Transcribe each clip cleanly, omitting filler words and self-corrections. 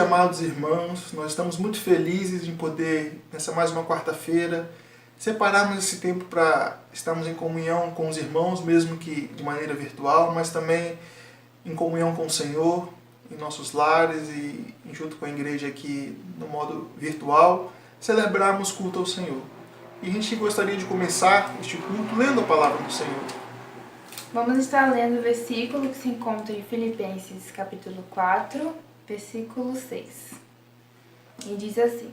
noite, amados irmãos. Nós estamos muito felizes em poder, nessa mais uma quarta-feira, separarmos esse tempo para estarmos em comunhão com os irmãos, mesmo que de maneira virtual, mas também em comunhão com o Senhor, em nossos lares e junto com a igreja aqui no modo virtual, celebrarmos culto ao Senhor. E a gente gostaria de começar este culto lendo a palavra do Senhor. Vamos estar lendo o versículo que se encontra em Filipenses capítulo 4, versículo 6. E diz assim: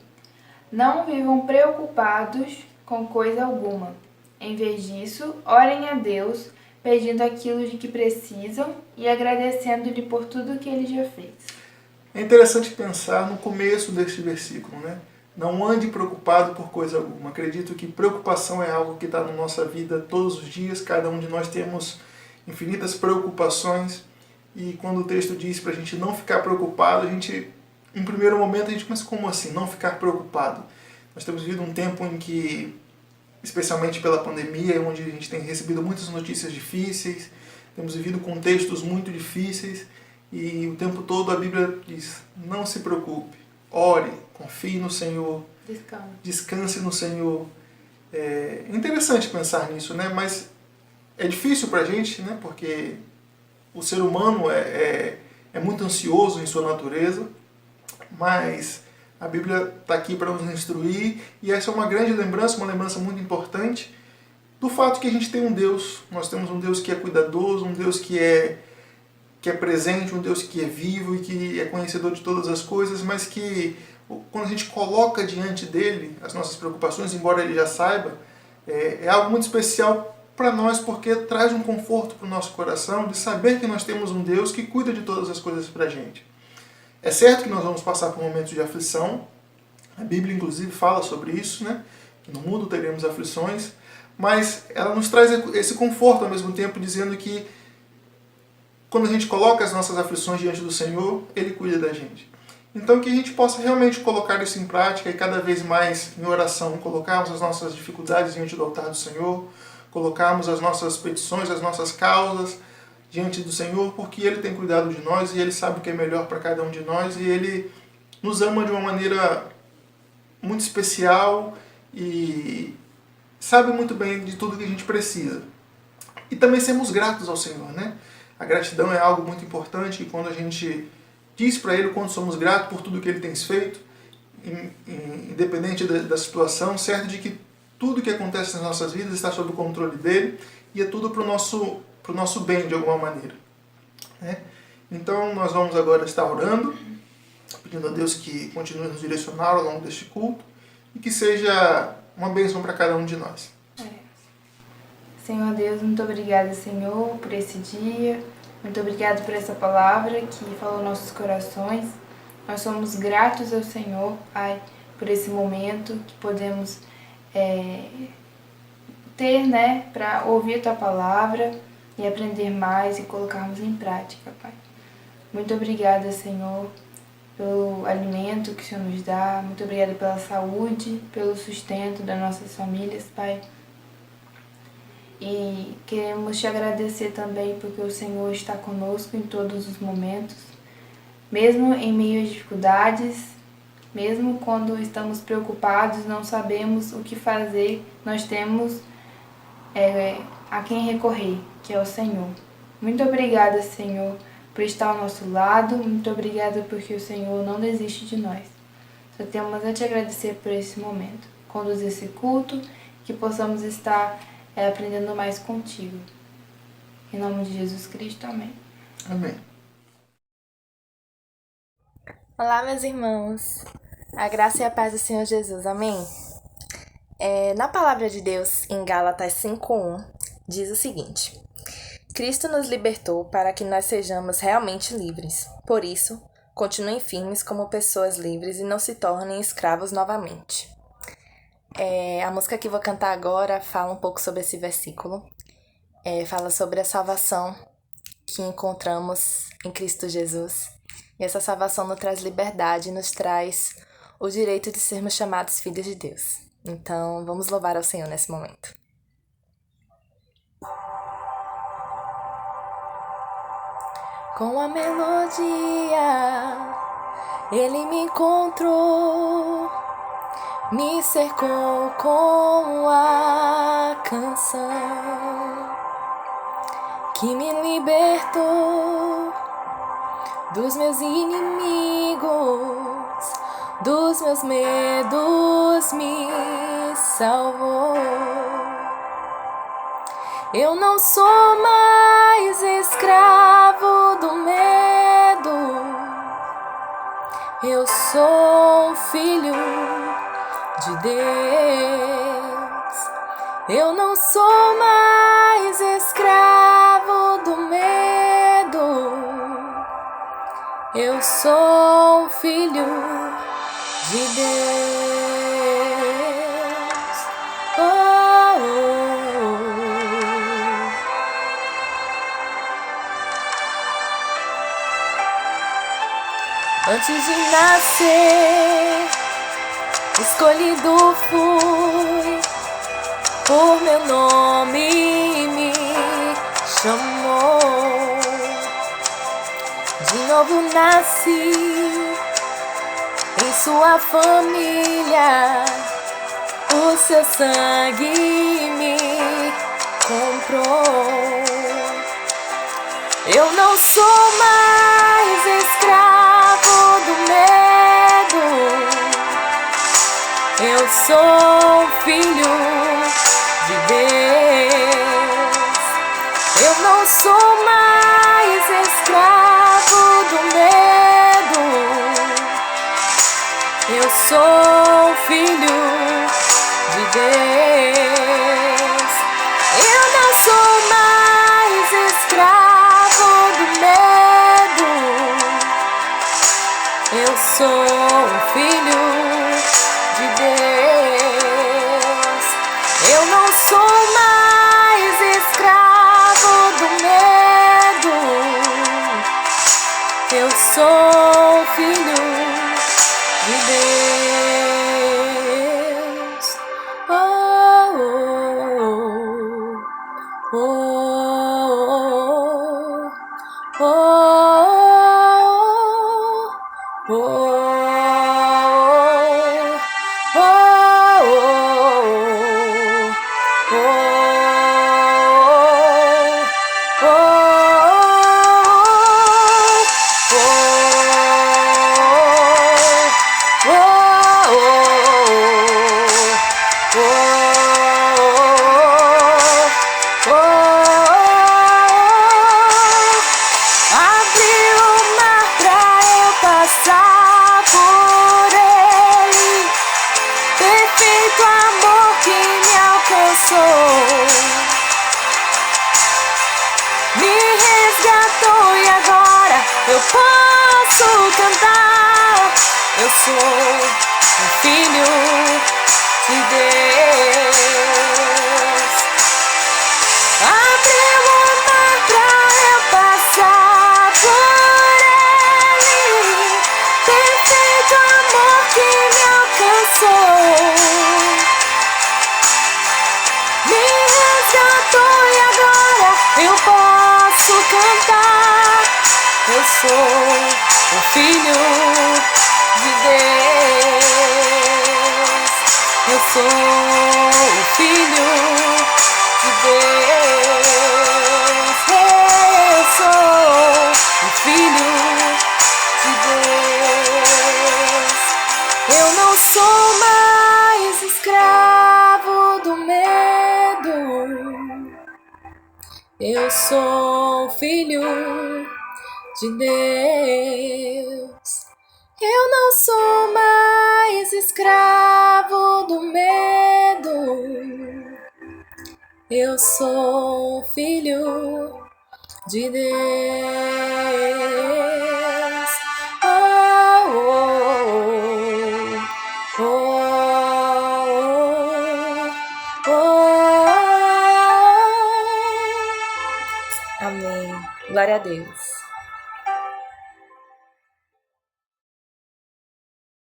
Não vivam preocupados com coisa alguma. Em vez disso, orem a Deus, pedindo aquilo de que precisam e agradecendo-lhe por tudo que Ele já fez. É interessante pensar no começo deste versículo, né? Não ande preocupado por coisa alguma. Acredito que preocupação é algo que está na nossa vida todos os dias. Cada um de nós temos infinitas preocupações. E quando o texto diz para a gente não ficar preocupado, a gente, em primeiro momento, a gente pensa, como assim, não ficar preocupado? Nós temos vivido um tempo em que, especialmente pela pandemia, onde a gente tem recebido muitas notícias difíceis, temos vivido contextos muito difíceis, e o tempo todo a Bíblia diz, não se preocupe, ore, confie no Senhor, descanse no Senhor. É interessante pensar nisso, né? Mas é difícil para a gente, né? Porque o ser humano é muito ansioso em sua natureza, mas a Bíblia está aqui para nos instruir, e essa é uma grande lembrança, uma lembrança muito importante, do fato que a gente tem um Deus. Nós temos um Deus que é cuidadoso, um Deus que é presente, um Deus que é vivo e que é conhecedor de todas as coisas, mas que quando a gente coloca diante dele as nossas preocupações, embora ele já saiba, é algo muito especial para nós, porque traz um conforto para o nosso coração de saber que nós temos um Deus que cuida de todas as coisas para a gente. É certo que nós vamos passar por momentos de aflição, a Bíblia inclusive fala sobre isso, né? Que no mundo teremos aflições, mas ela nos traz esse conforto ao mesmo tempo, dizendo que quando a gente coloca as nossas aflições diante do Senhor, Ele cuida da gente. Então que a gente possa realmente colocar isso em prática e cada vez mais em oração, colocarmos as nossas dificuldades diante do altar do Senhor, colocarmos as nossas petições, as nossas causas diante do Senhor, porque Ele tem cuidado de nós e Ele sabe o que é melhor para cada um de nós, e Ele nos ama de uma maneira muito especial e sabe muito bem de tudo que a gente precisa. E também sermos gratos ao Senhor, né? A gratidão é algo muito importante, e quando a gente diz para Ele o quanto somos gratos por tudo que Ele tem feito, independente da situação, certo de que tudo que acontece nas nossas vidas está sob o controle dEle, e é tudo para o nosso bem de alguma maneira, né? Então nós vamos agora estar orando, pedindo a Deus que continue a nos direcionar ao longo deste culto, e que seja uma bênção para cada um de nós. Senhor Deus, muito obrigada, Senhor, por esse dia. Muito obrigada por essa palavra que falou nossos corações. Nós somos gratos ao Senhor, Pai, por esse momento que podemos ter, né, para ouvir a Tua palavra e aprender mais e colocarmos em prática, Pai. Muito obrigada, Senhor, pelo alimento que o Senhor nos dá. Muito obrigada pela saúde, pelo sustento das nossas famílias, Pai. E queremos te agradecer também porque o Senhor está conosco em todos os momentos, mesmo em meio às dificuldades, mesmo quando estamos preocupados, não sabemos o que fazer, nós temos a quem recorrer, que é o Senhor. Muito obrigada, Senhor, por estar ao nosso lado, muito obrigada porque o Senhor não desiste de nós. Só temos a te agradecer por esse momento. Conduz esse culto, que possamos estar aprendendo mais contigo. Em nome de Jesus Cristo, amém. Amém. Olá, meus irmãos. A graça e a paz do Senhor Jesus, amém? Na palavra de Deus, em Gálatas 5:1, diz o seguinte: Cristo nos libertou para que nós sejamos realmente livres. Por isso, continuem firmes como pessoas livres e não se tornem escravos novamente. A música que vou cantar agora fala um pouco sobre esse versículo. Fala sobre a salvação que encontramos em Cristo Jesus. E essa salvação nos traz liberdade, nos traz o direito de sermos chamados filhos de Deus. Então, vamos louvar ao Senhor nesse momento. Com a melodia Ele me encontrou, me cercou com a canção que me libertou dos meus inimigos, dos meus medos, me salvou. Eu não sou mais escravo do medo, eu sou filho de Deus. Eu não sou mais escravo do medo, eu sou filho de Deus. Oh, oh, oh. Antes de nascer, escolhido fui, por meu nome me chamou. De novo nasci em sua família, o seu sangue me comprou. Eu não sou mais escravo do medo, eu sou filho de Deus. Eu não sou mais escravo do medo, eu sou filho de Deus. Eu não sou mais escravo do medo, eu sou filho de Deus. Eu não sou mais escravo do medo, eu sou filho de Deus. Oh, oh, oh, oh, oh, oh, oh, abriu o mar pra eu passar por ele, perfeito amor que me alcançou, me resgatou e agora eu posso cantar. Eu sou um filho de Deus. Abriu o mar pra eu passar por ele, perfeito amor que me alcançou, me resgatou e agora eu posso cantar. Eu sou um filho de Deus. Eu sou um filho de Deus. Eu sou um filho de Deus. Eu não sou mais escravo do medo, eu sou filho de Deus. Eu não sou mais escravo do medo, eu sou filho de Deus. Oh, oh, oh, oh, oh. Amém. Glória a Deus.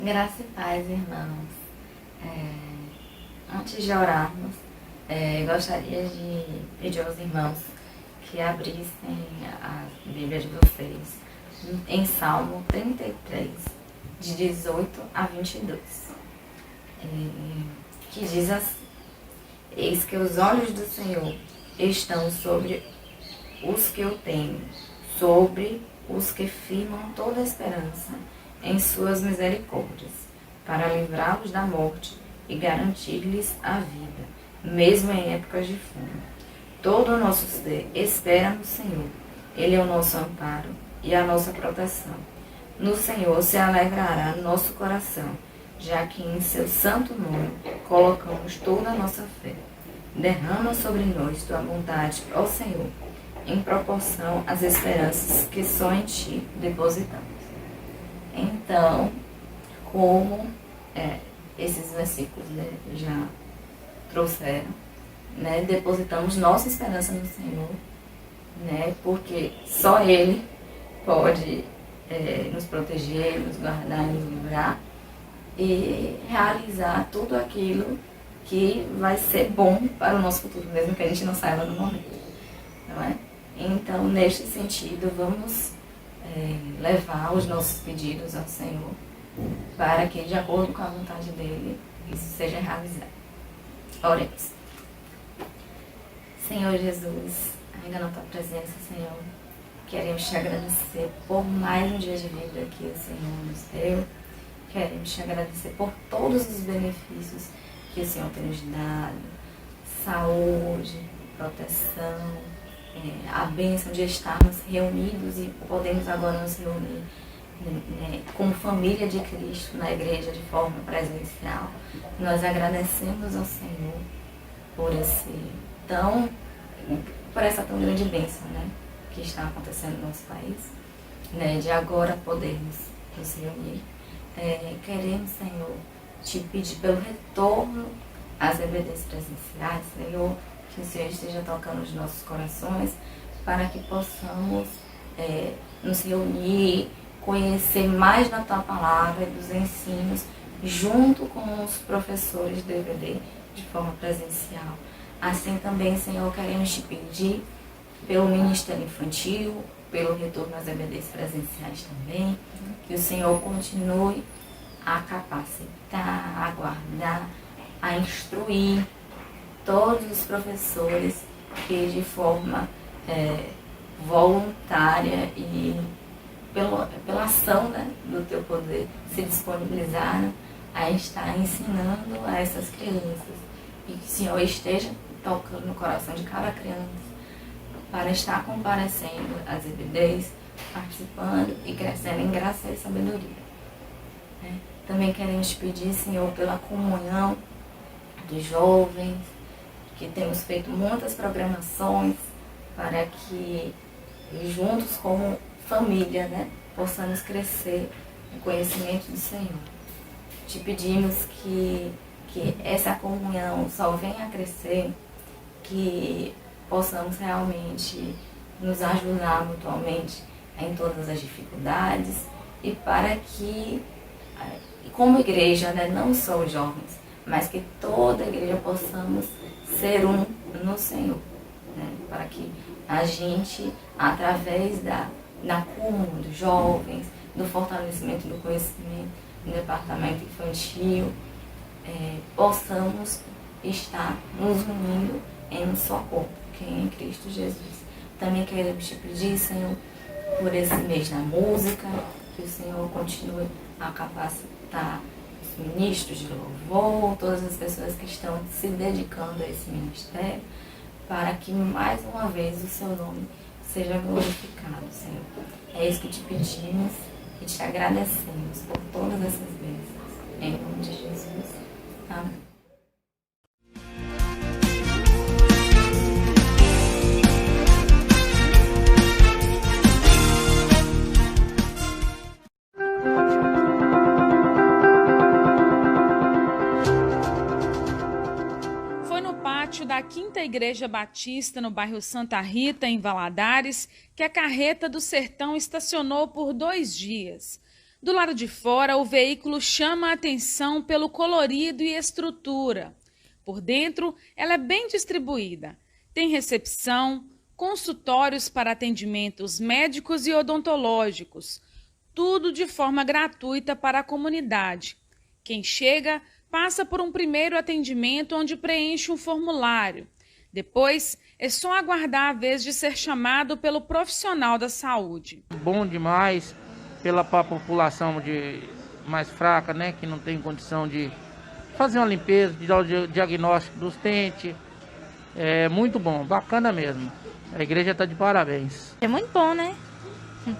Graça e paz, irmãos. Antes de orarmos, gostaria de pedir aos irmãos que abrissem a Bíblia de vocês em Salmo 33. de 18 a 22, que diz assim: Eis que os olhos do Senhor estão sobre os que o temem, sobre os que firmam toda a esperança em suas misericórdias, para livrá-los da morte e garantir-lhes a vida, mesmo em épocas de fome. Todo o nosso ser espera no Senhor. Ele é o nosso amparo e a nossa proteção. No Senhor se alegrará nosso coração, já que em seu santo nome colocamos toda a nossa fé. Derrama sobre nós tua bondade, ó Senhor, em proporção às esperanças que só em ti depositamos. Então, como esses versículos já trouxeram, depositamos nossa esperança no Senhor, porque só Ele pode nos proteger, nos guardar, nos livrar e realizar tudo aquilo que vai ser bom para o nosso futuro, mesmo que a gente não saiba no momento, não é? Então, neste sentido, vamos levar os nossos pedidos ao Senhor para que, de acordo com a vontade dEle, isso seja realizado. Oremos. Senhor Jesus, ainda na Tua presença, Senhor, queremos Te agradecer por mais um dia de vida que o Senhor nos deu. Queremos Te agradecer por todos os benefícios que o Senhor tem nos dado, saúde, proteção, a bênção de estarmos reunidos e podemos agora nos reunir como família de Cristo na igreja de forma presencial. Nós agradecemos ao Senhor por essa tão grande bênção, que está acontecendo no nosso país, de agora podermos nos reunir. Queremos, Senhor, Te pedir pelo retorno às EBDs presenciais, Senhor, que o Senhor esteja tocando os nossos corações para que possamos nos reunir, conhecer mais da Tua palavra e dos ensinos junto com os professores do EBD de forma presencial. Assim também, Senhor, queremos Te pedir pelo Ministério Infantil, pelo retorno às EBDs presenciais também, que o Senhor continue a capacitar, a guardar, a instruir todos os professores que de forma voluntária e pela ação do Teu poder se disponibilizaram a estar ensinando a essas crianças. E que o Senhor esteja tocando no coração de cada criança para estar comparecendo às EBDs, participando e crescendo em graça e sabedoria. Também queremos Te pedir, Senhor, pela comunhão dos jovens, que temos feito muitas programações para que juntos como família, possamos crescer no conhecimento do Senhor. Te pedimos que essa comunhão só venha a crescer, que possamos realmente nos ajudar mutuamente em todas as dificuldades e para que, como igreja, não só os jovens, mas que toda a igreja possamos ser um no Senhor, para que a gente, através da comunhão dos jovens, do fortalecimento do conhecimento no departamento infantil, possamos estar nos unindo em um só corpo, que é em Cristo Jesus. Também queremos Te pedir, Senhor, por esse mês da música, que o Senhor continue a capacitar os ministros de louvor, todas as pessoas que estão se dedicando a esse ministério, para que mais uma vez o Seu nome seja glorificado, Senhor. É isso que Te pedimos e Te agradecemos por todas essas bênçãos. Em nome de Jesus. Amém. Da Quinta Igreja Batista, no bairro Santa Rita, em Valadares, que a carreta do Sertão estacionou por 2 dias. Do lado de fora, o veículo chama a atenção pelo colorido e estrutura. Por dentro, ela é bem distribuída. Tem recepção, consultórios para atendimentos médicos e odontológicos, tudo de forma gratuita para a comunidade. Quem chega passa por um primeiro atendimento onde preenche um formulário. Depois, é só aguardar a vez de ser chamado pelo profissional da saúde. Bom demais pela população mais fraca, né, que não tem condição de fazer uma limpeza, de dar o diagnóstico dos dentes. É muito bom, bacana mesmo. A igreja está de parabéns. É muito bom, né?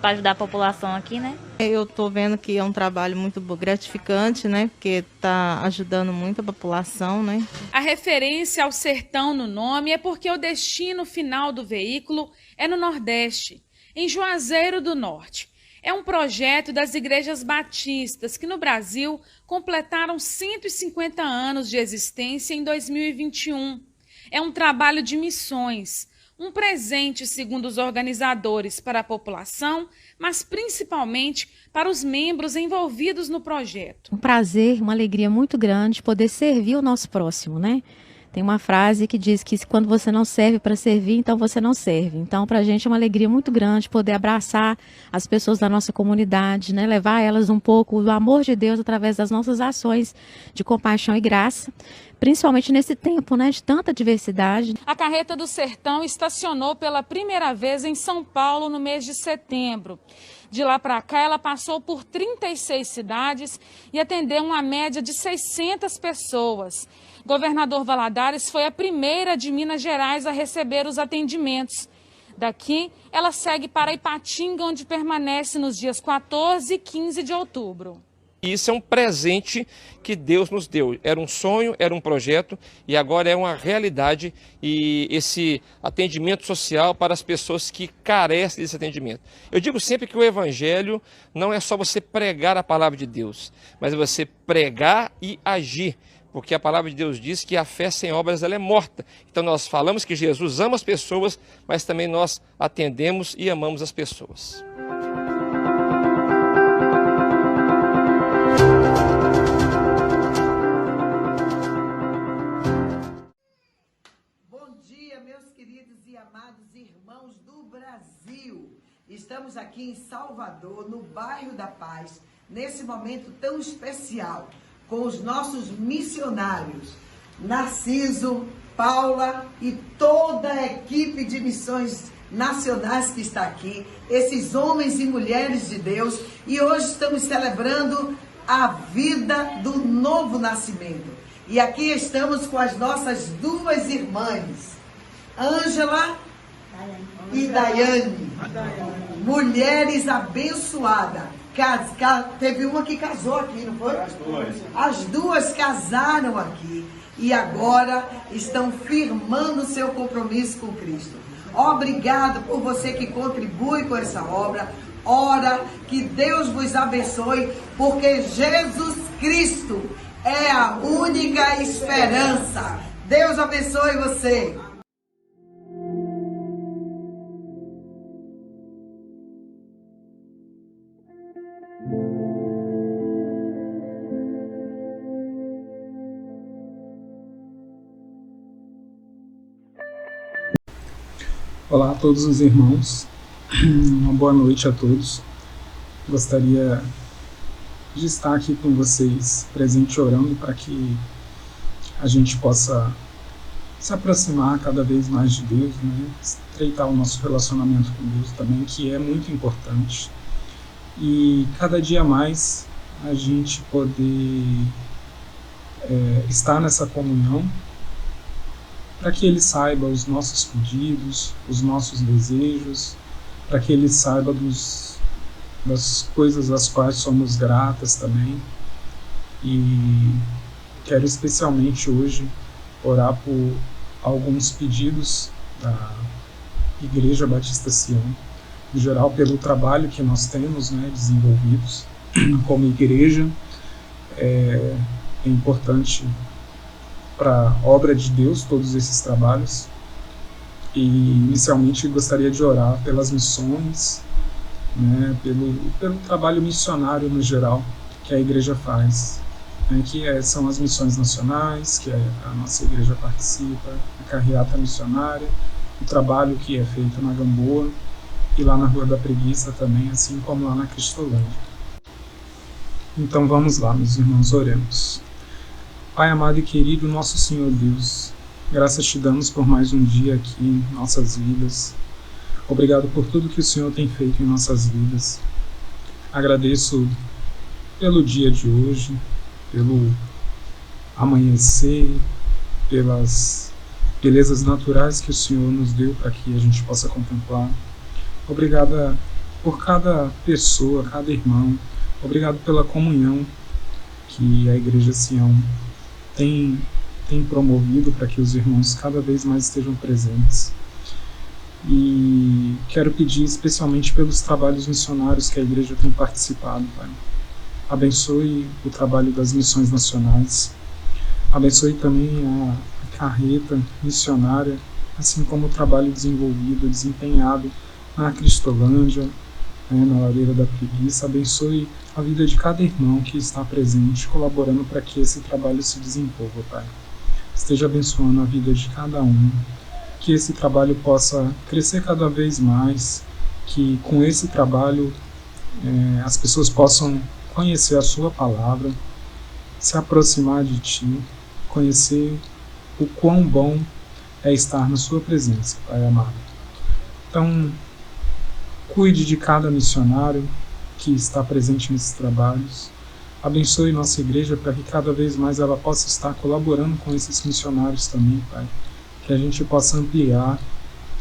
Para ajudar a população aqui, né? Eu estou vendo que é um trabalho muito gratificante, né? Porque está ajudando muito a população, né? A referência ao sertão no nome é porque o destino final do veículo é no Nordeste, em Juazeiro do Norte. É um projeto das igrejas batistas que no Brasil completaram 150 anos de existência em 2021. É um trabalho de missões. Um presente, segundo os organizadores, para a população, mas principalmente para os membros envolvidos no projeto. Um prazer, uma alegria muito grande poder servir o nosso próximo, né? Tem uma frase que diz que quando você não serve para servir, então você não serve. Então, para a gente é uma alegria muito grande poder abraçar as pessoas da nossa comunidade, né? Levar elas um pouco do amor de Deus através das nossas ações de compaixão e graça, principalmente nesse tempo, né, de tanta diversidade. A Carreta do Sertão estacionou pela primeira vez em São Paulo no mês de setembro. De lá para cá, ela passou por 36 cidades e atendeu uma média de 600 pessoas. Governador Valadares foi a primeira de Minas Gerais a receber os atendimentos. Daqui, ela segue para Ipatinga, onde permanece nos dias 14 e 15 de outubro. Isso é um presente que Deus nos deu. Era um sonho, era um projeto e agora é uma realidade. E esse atendimento social para as pessoas que carecem desse atendimento. Eu digo sempre que o evangelho não é só você pregar a palavra de Deus, mas é você pregar e agir. Porque a palavra de Deus diz que a fé sem obras ela é morta. Então nós falamos que Jesus ama as pessoas, mas também nós atendemos e amamos as pessoas. Bom dia, meus queridos e amados irmãos do Brasil. Estamos aqui em Salvador, no bairro da Paz, nesse momento tão especial, com os nossos missionários, Narciso, Paula e toda a equipe de missões nacionais que está aqui, esses homens e mulheres de Deus, e hoje estamos celebrando a vida do novo nascimento. E aqui estamos com as nossas duas irmãs, Ângela e Daiane, mulheres abençoadas. Teve uma que casou aqui, não foi? As duas casaram aqui e agora estão firmando seu compromisso com Cristo. Obrigado por você que contribui com essa obra. Ora, que Deus vos abençoe, porque Jesus Cristo é a única esperança. Deus abençoe você. Olá a todos os irmãos, uma boa noite a todos. Gostaria de estar aqui com vocês, presente orando, para que a gente possa se aproximar cada vez mais de Deus, né? Estreitar o nosso relacionamento com Deus também, que é muito importante. E cada dia mais a gente poder estar nessa comunhão, para que Ele saiba os nossos pedidos, os nossos desejos, para que Ele saiba das coisas às quais somos gratas também. E quero especialmente hoje orar por alguns pedidos da Igreja Batista Sião, em geral pelo trabalho que nós temos, né, desenvolvidos como igreja. É importante para a obra de Deus todos esses trabalhos, e inicialmente gostaria de orar pelas missões, né, pelo trabalho missionário no geral que a igreja faz, né, são as missões nacionais, que a nossa igreja participa, a carreata missionária, o trabalho que é feito na Gamboa e lá na Rua da Preguiça também, assim como lá na Cristolândia. Então vamos lá, meus irmãos, oremos. Pai amado e querido, nosso Senhor Deus, graças te damos por mais um dia aqui em nossas vidas. Obrigado por tudo que o Senhor tem feito em nossas vidas. Agradeço pelo dia de hoje, pelo amanhecer, pelas belezas naturais que o Senhor nos deu para que a gente possa contemplar. Obrigada por cada pessoa, cada irmão. Obrigado pela comunhão que a Igreja Sião tem promovido para que os irmãos cada vez mais estejam presentes. E quero pedir especialmente pelos trabalhos missionários que a Igreja tem participado, Pai. Abençoe o trabalho das missões nacionais. Abençoe também a carreta missionária, assim como o trabalho desempenhado na Cristolândia, na Ladeira da Preguiça. Abençoe a vida de cada irmão que está presente, colaborando para que esse trabalho se desenvolva, Pai. Esteja abençoando a vida de cada um, que esse trabalho possa crescer cada vez mais, que com esse trabalho as pessoas possam conhecer a Sua Palavra, se aproximar de Ti, conhecer o quão bom é estar na Sua presença, Pai amado. Então, cuide de cada missionário que está presente nesses trabalhos. Abençoe nossa igreja para que cada vez mais ela possa estar colaborando com esses missionários também, Pai. Que a gente possa ampliar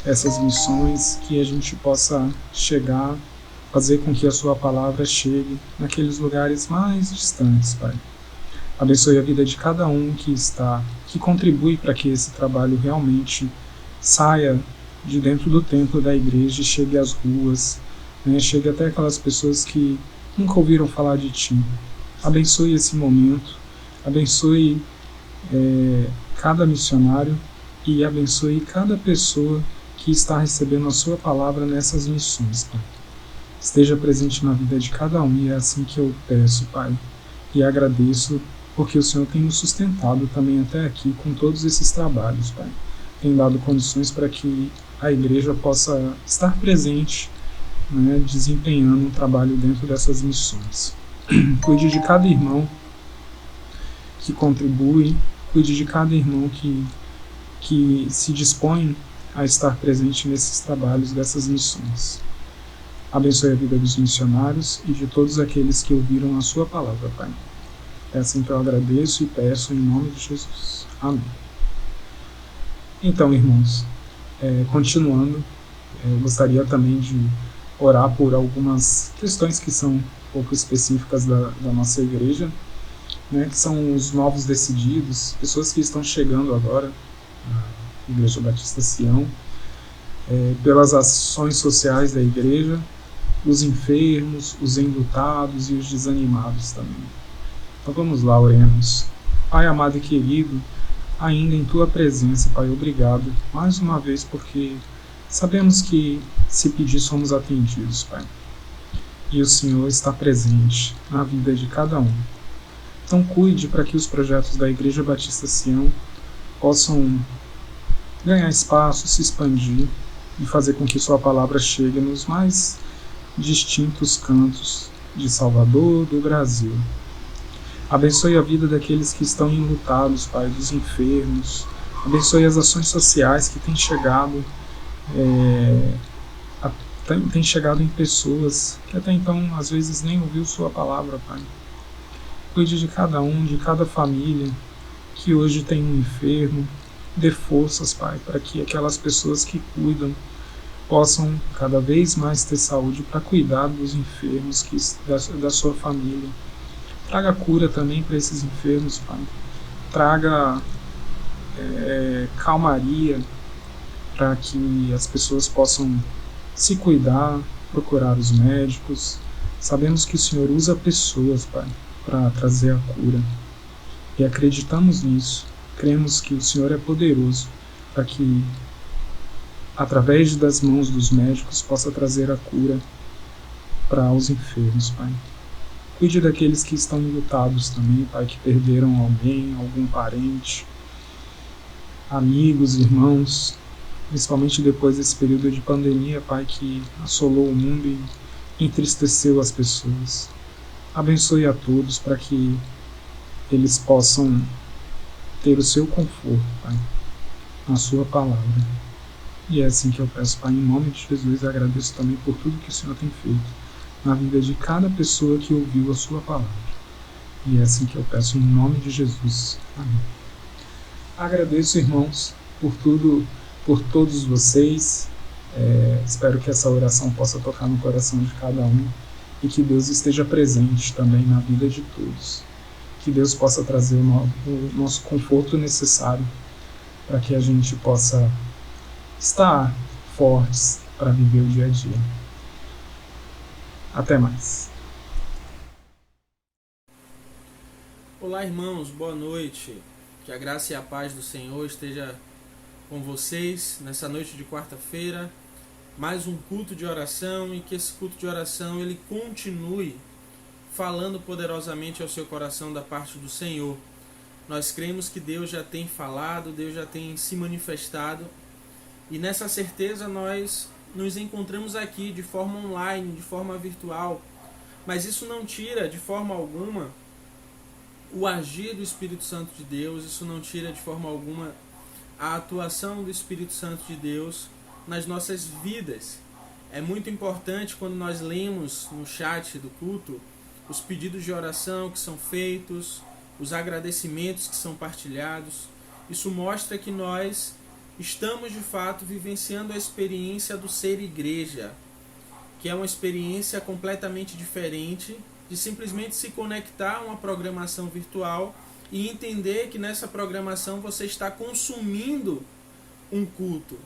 essas missões, que a gente possa chegar, fazer com que a Sua Palavra chegue naqueles lugares mais distantes, Pai. Abençoe a vida de cada um que contribui para que esse trabalho realmente saia de dentro do templo da igreja e chegue às ruas, chegue até aquelas pessoas que nunca ouviram falar de Ti. Abençoe esse momento, abençoe cada missionário e abençoe cada pessoa que está recebendo a Sua Palavra nessas missões, Pai. Esteja presente na vida de cada um e é assim que eu peço, Pai, e agradeço porque o Senhor tem nos sustentado também até aqui com todos esses trabalhos, Pai. Tem dado condições para que a igreja possa estar presente, desempenhando um trabalho dentro dessas missões. Cuide de cada irmão que contribui, cuide de cada irmão que se dispõe a estar presente nesses trabalhos dessas missões. Abençoe a vida dos missionários e de todos aqueles que ouviram a Sua Palavra, Pai. É assim que eu agradeço e peço em nome de Jesus. Amém. Então, irmãos, continuando, eu gostaria também de orar por algumas questões que são um pouco específicas da nossa igreja, que são os novos decididos, pessoas que estão chegando agora na Igreja Batista Sião, pelas ações sociais da igreja, os enfermos, os enlutados e os desanimados também. Então vamos lá, oremos. Pai amado e querido, ainda em Tua presença, Pai, obrigado mais uma vez, porque sabemos que se pedir somos atendidos, Pai. E o Senhor está presente na vida de cada um. Então cuide para que os projetos da Igreja Batista Sião possam ganhar espaço, se expandir e fazer com que Sua Palavra chegue nos mais distintos cantos de Salvador, do Brasil. Abençoe a vida daqueles que estão enlutados, Pai, dos enfermos. Abençoe as ações sociais que têm chegado em pessoas que até então às vezes nem ouviu Sua Palavra, Pai. Cuide de cada um, de cada família que hoje tem um enfermo. Dê forças, Pai, para que aquelas pessoas que cuidam possam cada vez mais ter saúde para cuidar dos enfermos da sua família. Traga cura também para esses enfermos, Pai. Traga calmaria para que as pessoas possam se cuidar, procurar os médicos. Sabemos que o Senhor usa pessoas, Pai, para trazer a cura. E acreditamos nisso. Cremos que o Senhor é poderoso para que, através das mãos dos médicos, possa trazer a cura para os enfermos, Pai. Cuide daqueles que estão enlutados também, Pai, que perderam alguém, algum parente, amigos, irmãos, principalmente depois desse período de pandemia, Pai, que assolou o mundo e entristeceu as pessoas. abençoe a todos para que eles possam ter o seu conforto, Pai, na sua palavra. E é assim que eu peço, Pai, em nome de Jesus, e agradeço também por tudo que o Senhor tem feito na vida de cada pessoa que ouviu a sua palavra. E é assim que eu peço em nome de Jesus. Amém. Agradeço, irmãos, por tudo, por todos vocês. Espero que essa oração possa tocar no coração de cada um e que Deus esteja presente também na vida de todos. Que Deus possa trazer o nosso conforto necessário para que a gente possa estar fortes para viver o dia a dia. Até mais. Olá, irmãos, boa noite. Que a graça e a paz do Senhor esteja com vocês nessa noite de quarta-feira. Mais um culto de oração, e que esse culto de oração ele continue falando poderosamente ao seu coração da parte do Senhor. Nós cremos que Deus já tem falado, Deus já tem se manifestado, e nessa certeza nós nos encontramos aqui de forma online, de forma virtual, mas isso não tira de forma alguma o agir do Espírito Santo de Deus, isso não tira de forma alguma a atuação do Espírito Santo de Deus nas nossas vidas. É muito importante quando nós lemos no chat do culto os pedidos de oração que são feitos, os agradecimentos que são partilhados. Isso mostra que nós estamos de fato vivenciando a experiência do ser igreja, que é uma experiência completamente diferente de simplesmente se conectar a uma programação virtual e entender que nessa programação você está consumindo um culto.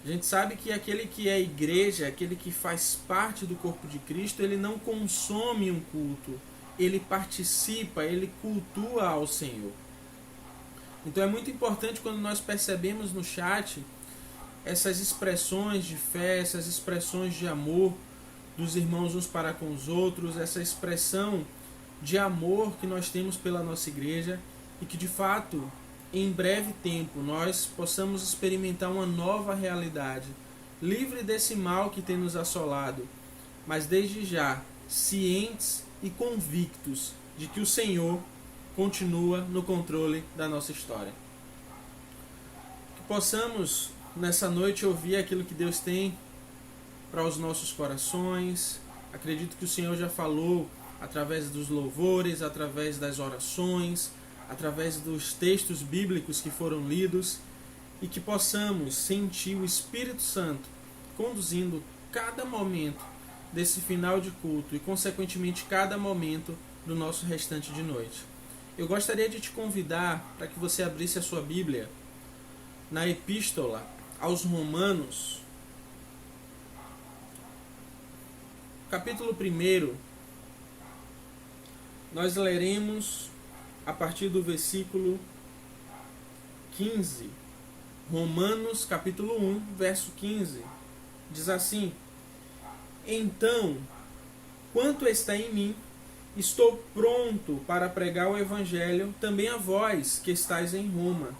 A gente sabe que aquele que é igreja, aquele que faz parte do corpo de Cristo, ele não consome um culto, ele participa, ele cultua ao Senhor. Então é muito importante quando nós percebemos no chat essas expressões de fé, essas expressões de amor dos irmãos uns para com os outros, essa expressão de amor que nós temos pela nossa igreja, e que de fato em breve tempo nós possamos experimentar uma nova realidade, livre desse mal que tem nos assolado, mas desde já cientes e convictos de que o Senhor continua no controle da nossa história. Que possamos nessa noite ouvir aquilo que Deus tem para os nossos corações. Acredito que o Senhor já falou através dos louvores, através das orações, através dos textos bíblicos que foram lidos, e que possamos sentir o Espírito Santo conduzindo cada momento desse final de culto e, consequentemente, cada momento do nosso restante de noite. Eu gostaria de te convidar para que você abrisse a sua Bíblia na Epístola aos Romanos, capítulo 1. Nós leremos a partir do versículo 15. Romanos capítulo 1, verso 15. Diz assim: Então, quanto está em mim, estou pronto para pregar o Evangelho também a vós que estáis em Roma,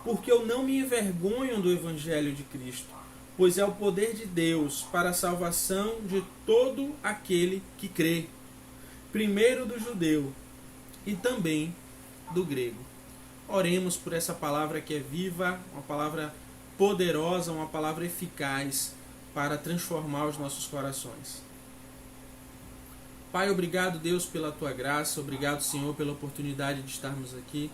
porque eu não me envergonho do Evangelho de Cristo, pois é o poder de Deus para a salvação de todo aquele que crê, primeiro do judeu e também do grego. Oremos por essa palavra que é viva, uma palavra poderosa, uma palavra eficaz para transformar os nossos corações. Pai, obrigado, Deus, pela Tua graça. Obrigado, Senhor, pela oportunidade de estarmos aqui.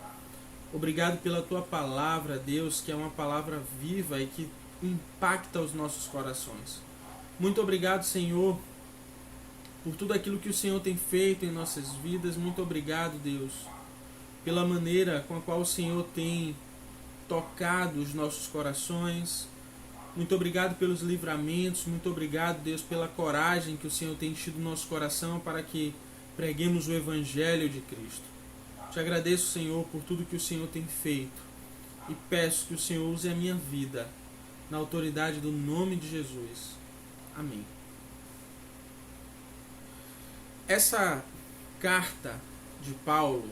Obrigado pela Tua palavra, Deus, que é uma palavra viva e que impacta os nossos corações. Muito obrigado, Senhor, por tudo aquilo que o Senhor tem feito em nossas vidas. Muito obrigado, Deus, pela maneira com a qual o Senhor tem tocado os nossos corações. Muito obrigado pelos livramentos. Muito obrigado, Deus, pela coragem que o Senhor tem enchido no nosso coração para que preguemos o Evangelho de Cristo. Te agradeço, Senhor, por tudo que o Senhor tem feito, e peço que o Senhor use a minha vida na autoridade do nome de Jesus. Amém. Essa carta de Paulo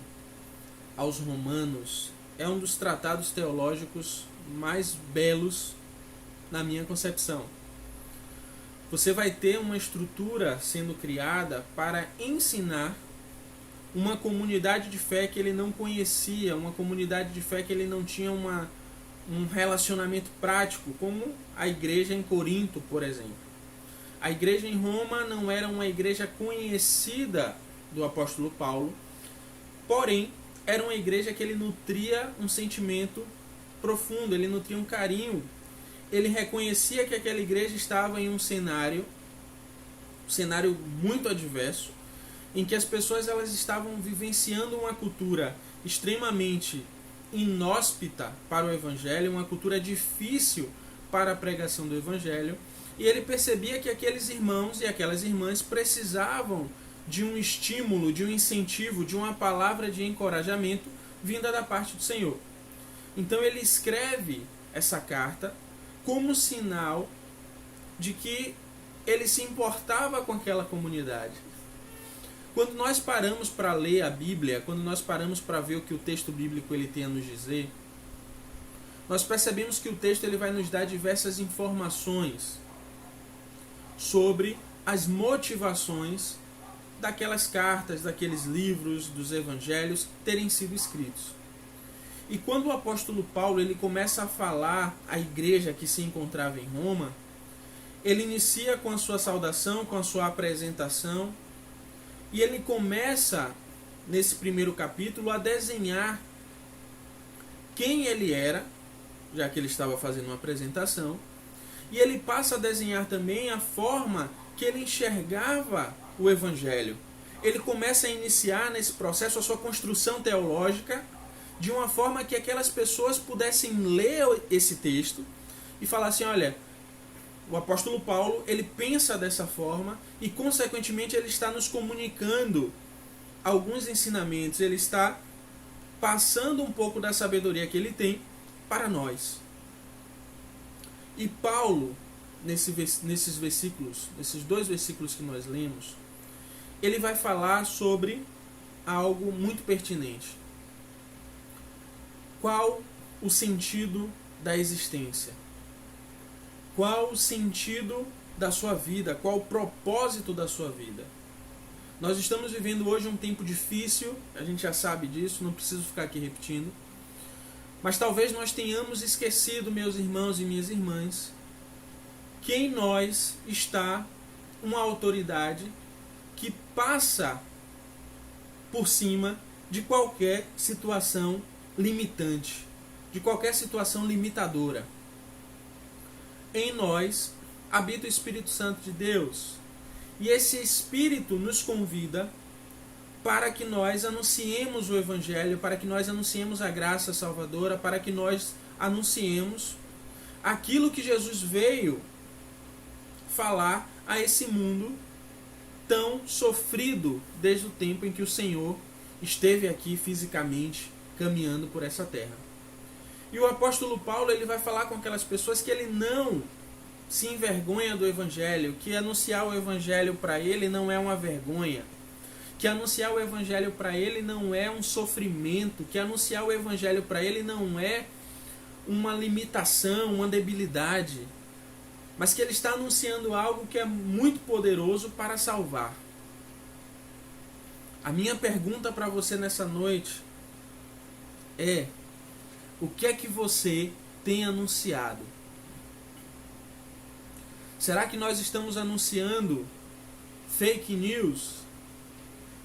aos Romanos é um dos tratados teológicos mais belos na minha concepção. você vai ter uma estrutura sendo criada para ensinar uma comunidade de fé que ele não conhecia, uma comunidade de fé que ele não tinha um relacionamento prático, como a igreja em Corinto, por exemplo. A igreja em Roma não era uma igreja conhecida do apóstolo Paulo, porém, era uma igreja que ele nutria um sentimento profundo, ele nutria um carinho. Ele reconhecia que aquela igreja estava em um cenário muito adverso, em que as pessoas elas estavam vivenciando uma cultura extremamente inóspita para o evangelho, uma cultura difícil para a pregação do evangelho, e ele percebia que aqueles irmãos e aquelas irmãs precisavam de um estímulo, de um incentivo, de uma palavra de encorajamento vinda da parte do Senhor. Então ele escreve essa carta como sinal de que ele se importava com aquela comunidade. Quando nós paramos para ler a Bíblia, quando nós paramos para ver o que o texto bíblico ele tem a nos dizer, nós percebemos que o texto ele vai nos dar diversas informações sobre as motivações daquelas cartas, daqueles livros, dos evangelhos terem sido escritos. E quando o apóstolo Paulo ele começa a falar à igreja que se encontrava em Roma, ele inicia com a sua saudação, com a sua apresentação, e ele começa, nesse primeiro capítulo, a desenhar quem ele era, já que ele estava fazendo uma apresentação, e ele passa a desenhar também a forma que ele enxergava o evangelho. Ele começa a iniciar nesse processo a sua construção teológica, de uma forma que aquelas pessoas pudessem ler esse texto e falar assim, olha, o apóstolo Paulo, ele pensa dessa forma e, consequentemente, ele está nos comunicando alguns ensinamentos, ele está passando um pouco da sabedoria que ele tem para nós. E Paulo, nesses versículos, nesses 2 versículos que nós lemos, ele vai falar sobre algo muito pertinente. Qual o sentido da existência? Qual o sentido da sua vida? Qual o propósito da sua vida? Nós estamos vivendo hoje um tempo difícil, a gente já sabe disso, não preciso ficar aqui repetindo. Mas talvez nós tenhamos esquecido, meus irmãos e minhas irmãs, que em nós está uma autoridade que passa por cima de qualquer situação limitante, de qualquer situação limitadora. Em nós habita o Espírito Santo de Deus, e esse Espírito nos convida para que nós anunciemos o Evangelho, para que nós anunciemos a graça salvadora, para que nós anunciemos aquilo que Jesus veio falar a esse mundo tão sofrido desde o tempo em que o Senhor esteve aqui fisicamente caminhando por essa terra. E o apóstolo Paulo ele vai falar com aquelas pessoas que ele não se envergonha do Evangelho, que anunciar o Evangelho para ele não é uma vergonha, que anunciar o Evangelho para ele não é um sofrimento, que anunciar o Evangelho para ele não é uma limitação, uma debilidade, mas que ele está anunciando algo que é muito poderoso para salvar. A minha pergunta para você nessa noite é: o que é que você tem anunciado? Será que nós estamos anunciando fake news?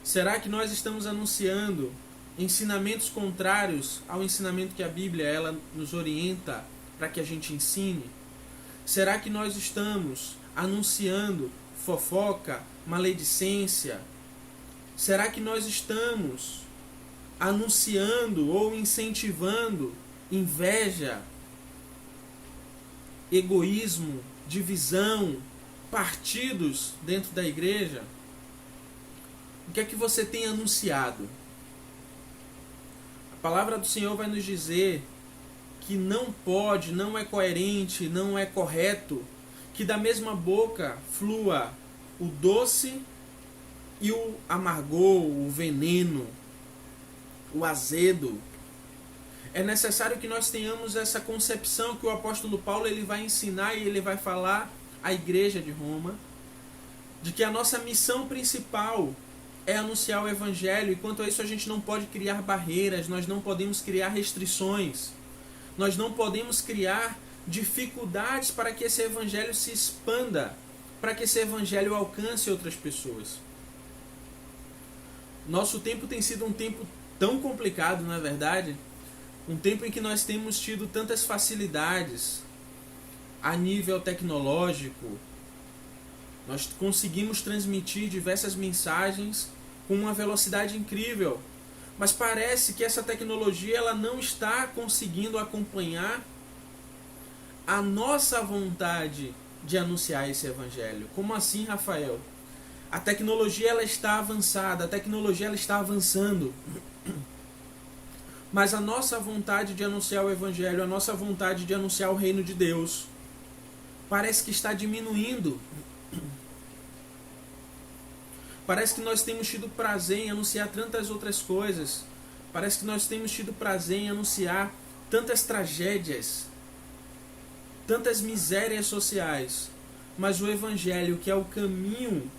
Será que nós estamos anunciando ensinamentos contrários ao ensinamento que a Bíblia ela nos orienta para que a gente ensine? Será que nós estamos anunciando fofoca, maledicência? Será que nós estamos anunciando ou incentivando inveja, egoísmo, divisão, partidos dentro da igreja? O que é que você tem anunciado? A palavra do Senhor vai nos dizer que não pode, não é coerente, não é correto que da mesma boca flua o doce e o amargor, o veneno, o azedo. É necessário que nós tenhamos essa concepção que o apóstolo Paulo ele vai ensinar e ele vai falar a igreja de Roma, de que a nossa missão principal é anunciar o Evangelho, e quanto a isso a gente não pode criar barreiras, nós não podemos criar restrições, nós não podemos criar dificuldades para que esse Evangelho se expanda, para que esse Evangelho alcance outras pessoas. Nosso tempo tem sido um tempo tão complicado, não é verdade? Um tempo em que nós temos tido tantas facilidades a nível tecnológico. Nós conseguimos transmitir diversas mensagens com uma velocidade incrível, mas parece que essa tecnologia ela não está conseguindo acompanhar a nossa vontade de anunciar esse Evangelho. Como assim, Rafael? A tecnologia ela está avançada, a tecnologia ela está avançando, mas a nossa vontade de anunciar o Evangelho, a nossa vontade de anunciar o reino de Deus, parece que está diminuindo. Parece que nós temos tido prazer em anunciar tantas outras coisas. Parece que nós temos tido prazer em anunciar tantas tragédias, tantas misérias sociais. Mas o Evangelho, que é o caminho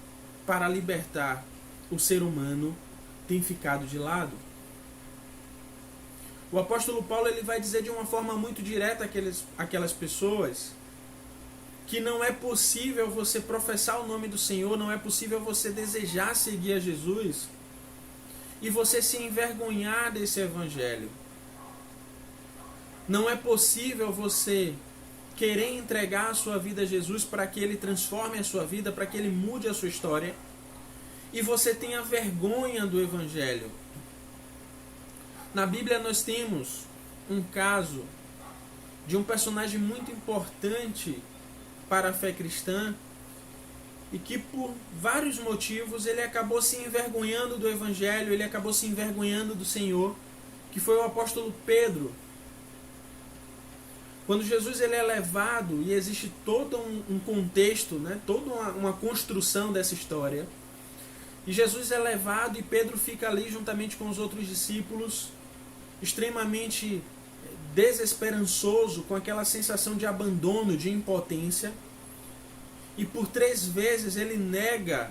para libertar o ser humano, tem ficado de lado. O apóstolo Paulo ele vai dizer de uma forma muito direta àquelas pessoas que não é possível você professar o nome do Senhor, não é possível você desejar seguir a Jesus e você se envergonhar desse Evangelho. Não é possível você querer entregar a sua vida a Jesus para que Ele transforme a sua vida, para que Ele mude a sua história, e você tenha vergonha do Evangelho. Na Bíblia nós temos um caso de um personagem muito importante para a fé cristã e que por vários motivos ele acabou se envergonhando do Evangelho, ele acabou se envergonhando do Senhor, que foi o apóstolo Pedro. Quando Jesus ele é levado, e existe todo um contexto, né, toda uma construção dessa história, e Jesus é levado e Pedro fica ali juntamente com os outros discípulos, extremamente desesperançoso, com aquela sensação de abandono, de impotência, e por 3 vezes ele nega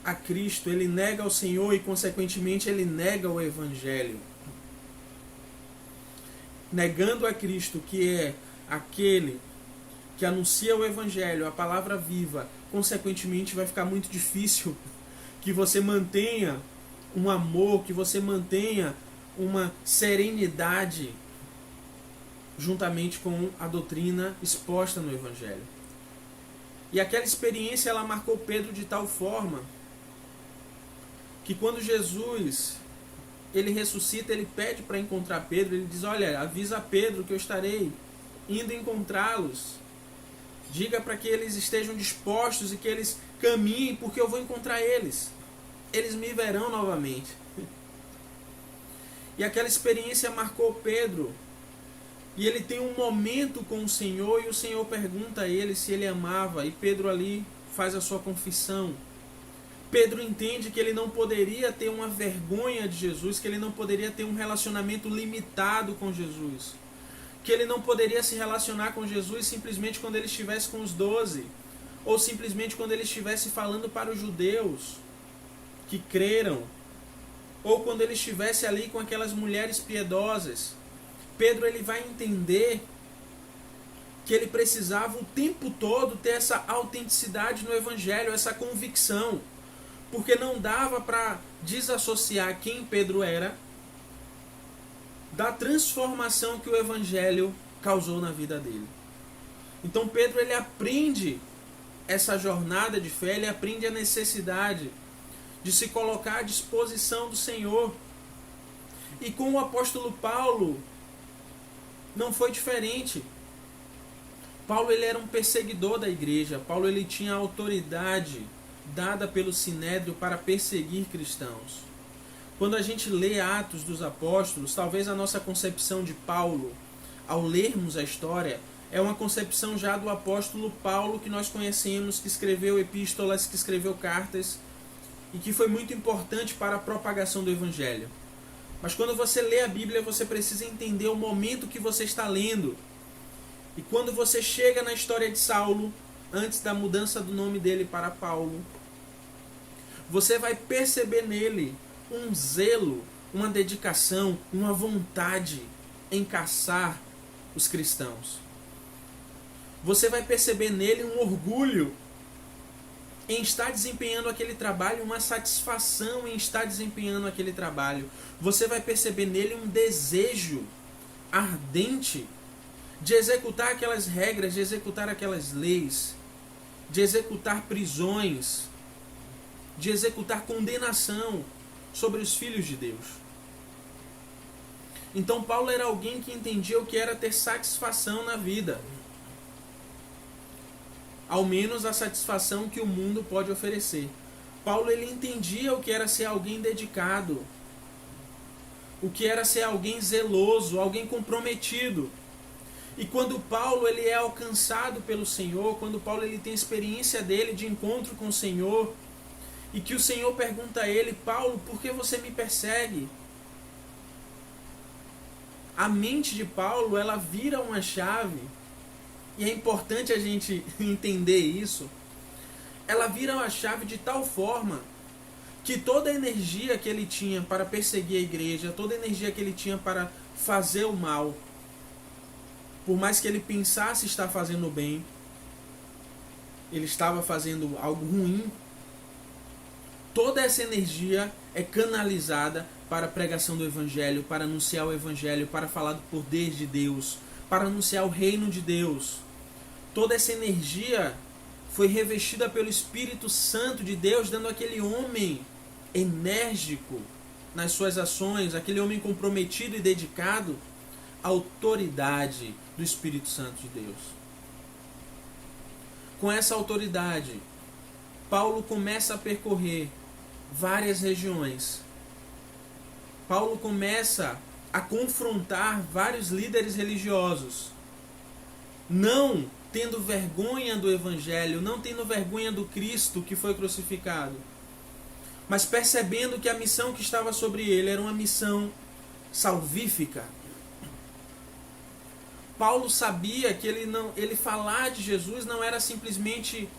a Cristo, ele nega o Senhor e consequentemente ele nega o Evangelho. Negando a Cristo, que é aquele que anuncia o Evangelho, a palavra viva, consequentemente vai ficar muito difícil que você mantenha um amor, que você mantenha uma serenidade juntamente com a doutrina exposta no Evangelho. E aquela experiência ela marcou Pedro de tal forma que quando Jesus ele ressuscita, ele pede para encontrar Pedro, ele diz, olha, avisa Pedro que eu estarei indo encontrá-los. Diga para que eles estejam dispostos e que eles caminhem, porque eu vou encontrar eles. Eles me verão novamente. E aquela experiência marcou Pedro. E ele tem um momento com o Senhor, e o Senhor pergunta a ele se ele amava, e Pedro ali faz a sua confissão. Pedro entende que ele não poderia ter uma vergonha de Jesus, que ele não poderia ter um relacionamento limitado com Jesus, que ele não poderia se relacionar com Jesus simplesmente quando ele estivesse com os 12, ou simplesmente quando ele estivesse falando para os judeus que creram, ou quando ele estivesse ali com aquelas mulheres piedosas. Pedro ele vai entender que ele precisava o tempo todo ter essa autenticidade no Evangelho, essa convicção, porque não dava para desassociar quem Pedro era da transformação que o Evangelho causou na vida dele. Então Pedro ele aprende essa jornada de fé, ele aprende a necessidade de se colocar à disposição do Senhor. E com o apóstolo Paulo não foi diferente. Paulo ele era um perseguidor da igreja. Paulo ele tinha autoridade dada pelo Sinédrio para perseguir cristãos. Quando a gente lê Atos dos Apóstolos, talvez a nossa concepção de Paulo, ao lermos a história, é uma concepção já do apóstolo Paulo que nós conhecemos, que escreveu epístolas, que escreveu cartas e que foi muito importante para a propagação do Evangelho. Mas quando você lê a Bíblia, você precisa entender o momento que você está lendo. E quando você chega na história de Saulo, antes da mudança do nome dele para Paulo, você vai perceber nele um zelo, uma dedicação, uma vontade em caçar os cristãos. Você vai perceber nele um orgulho em estar desempenhando aquele trabalho, uma satisfação em estar desempenhando aquele trabalho. Você vai perceber nele um desejo ardente de executar aquelas regras, de executar aquelas leis, de executar prisões, de executar condenação sobre os filhos de Deus. Então Paulo era alguém que entendia o que era ter satisfação na vida. Ao menos a satisfação que o mundo pode oferecer. Paulo ele entendia o que era ser alguém dedicado, o que era ser alguém zeloso, alguém comprometido. E quando Paulo ele é alcançado pelo Senhor, quando Paulo ele tem a experiência dele de encontro com o Senhor, e que o Senhor pergunta a ele: Paulo, por que você me persegue? A mente de Paulo ela vira uma chave. E é importante a gente entender isso. Ela vira uma chave de tal forma que toda a energia que ele tinha para perseguir a igreja, toda a energia que ele tinha para fazer o mal, por mais que ele pensasse estar fazendo o bem, ele estava fazendo algo ruim. Toda essa energia é canalizada para a pregação do Evangelho, para anunciar o Evangelho, para falar do poder de Deus, para anunciar o reino de Deus. Toda essa energia foi revestida pelo Espírito Santo de Deus, dando àquele homem enérgico nas suas ações, aquele homem comprometido e dedicado, a autoridade do Espírito Santo de Deus. Com essa autoridade, Paulo começa a percorrer várias regiões. Paulo começa a confrontar vários líderes religiosos, não tendo vergonha do Evangelho, não tendo vergonha do Cristo que foi crucificado, mas percebendo que a missão que estava sobre ele era uma missão salvífica. Paulo sabia que ele falar de Jesus não era simplesmente